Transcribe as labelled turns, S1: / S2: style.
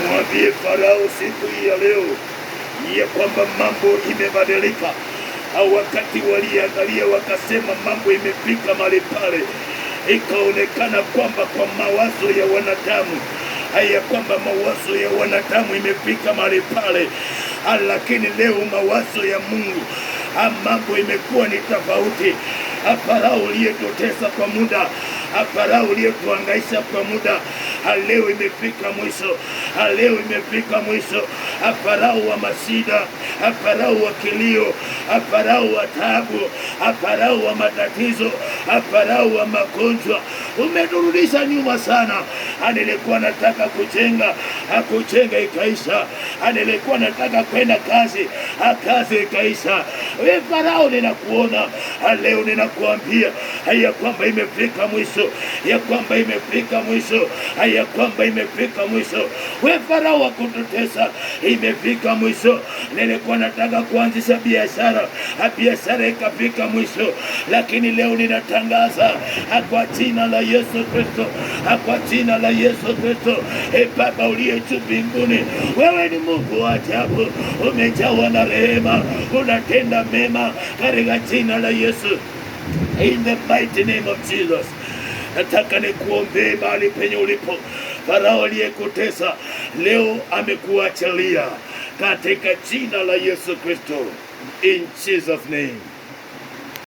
S1: Mwambie Farao siku hii ya leo ya kwamba mambo imebadilika. Au wakati waliangalia wakasema mambo imefika mahali pale, ikaonekana kwamba kwa mawazo ya wanadamu haya kwamba mawazo ya wanadamu imefika mahali pale, lakini leo mawazo ya Mungu mambo imekuwa ni tofauti. Farao uliyetutesa kwa muda, Farao uliyetuhangaisha kwa muda, leo imefika mwisho. Leo imefika mwisho. Farao wa mashida, Farao wa kilio, Farao wa taabu, Farao wa matatizo, Farao wa magonjwa, umeturudisha nyuma sana. Nilikuwa nataka kujenga ikaisha. Nilikuwa nataka kwenda kazi ikaisha. Wewe Farao, ninakuona leo, ninakuambia ya kwamba imefika mwisho, ya kwamba imefika mwisho, ya kwamba imefika mwisho. Wewe Farao wa kututesa, imefika mwisho. Nilikuwa nataka kuanzisha biashara ikafika mwisho, lakini leo ninatangaza kwa jina la Yesu Kristo, kwa jina la Yesu Kristo. Baba uliye juu mbinguni, wewe ni Mungu wa ajabu, umejawa na rehema, unatenda mema katika jina la Yesu. In the mighty name of Jesus. Nataka nikuombee mahali penye ulipo. Farao aliyekutesa leo amekuachilia katika jina la Yesu Kristo. In Jesus name.